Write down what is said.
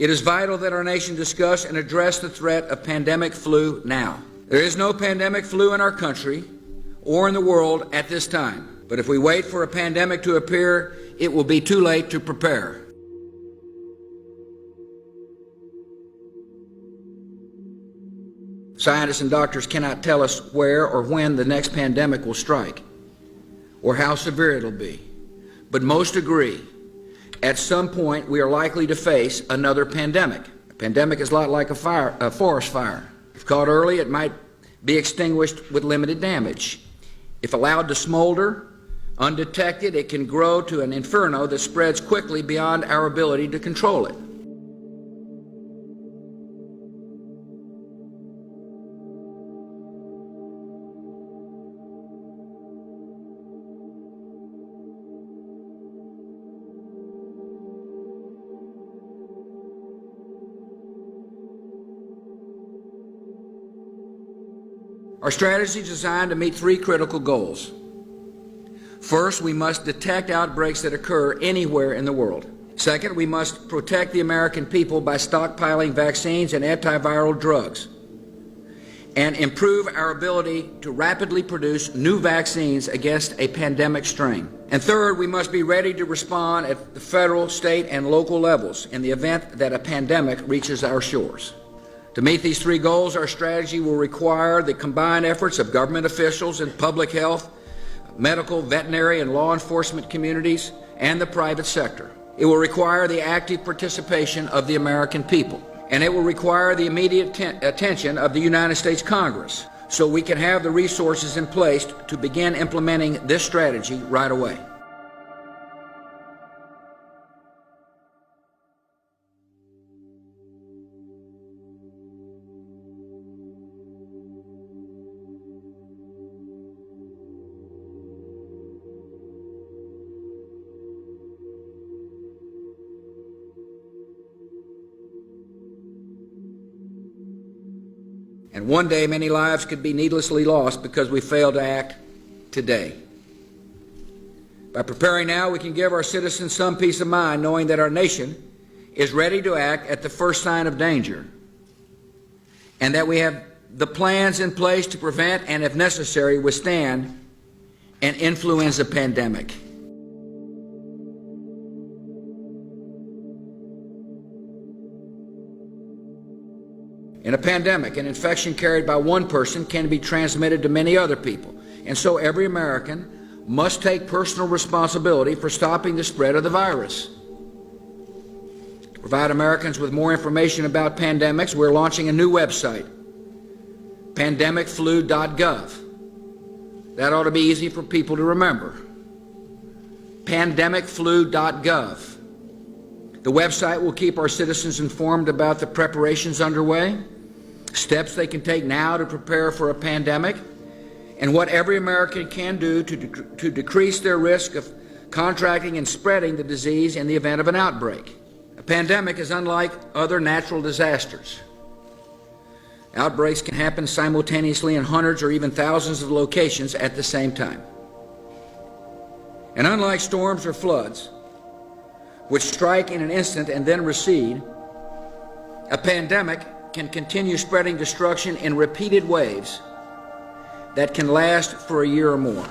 It is vital that our nation discuss and address the threat of pandemic flu now. There is no pandemic flu in our country or in the world at this time. But if we wait for a pandemic to appear, it will be too late to prepare. Scientists and doctors cannot tell us where or when the next pandemic will strike or how severe it'll be. But most agree, at some point we are likely to face another pandemic. A pandemic is a lot like a forest fire. If caught early, it might be extinguished with limited damage. If allowed to smolder, undetected, it can grow to an inferno that spreads quickly beyond our ability to control it. Our strategy is designed to meet three critical goals. First, we must detect outbreaks that occur anywhere in the world. Second, we must protect the American people by stockpiling vaccines and antiviral drugs and improve our ability to rapidly produce new vaccines against a pandemic strain. And third, we must be ready to respond at the federal, state, and local levels in the event that a pandemic reaches our shores. To meet these three goals, our strategy will require the combined efforts of government officials and public health, medical, veterinary, and law enforcement communities, and the private sector. It will require the active participation of the American people, and it will require the immediate attention of the United States Congress, so we can have the resources in place to begin implementing this strategy right away. And one day, many lives could be needlessly lost because we failed to act today. By preparing now, we can give our citizens some peace of mind, knowing that our nation is ready to act at the first sign of danger, and that we have the plans in place to prevent and, if necessary, withstand an influenza pandemic. In a pandemic, an infection carried by one person can be transmitted to many other people, and so every American must take personal responsibility for stopping the spread of the virus. To provide Americans with more information about pandemics, we're launching a new website, pandemicflu.gov. That ought to be easy for people to remember. Pandemicflu.gov. The website will keep our citizens informed about the preparations underway, steps they can take now to prepare for a pandemic, and what every American can do to decrease their risk of contracting and spreading the disease in the event of an outbreak. A pandemic is unlike other natural disasters. Outbreaks can happen simultaneously in hundreds or even thousands of locations at the same time. And unlike storms or floods, which strike in an instant and then recede, a pandemic can continue spreading destruction in repeated waves that can last for a year or more.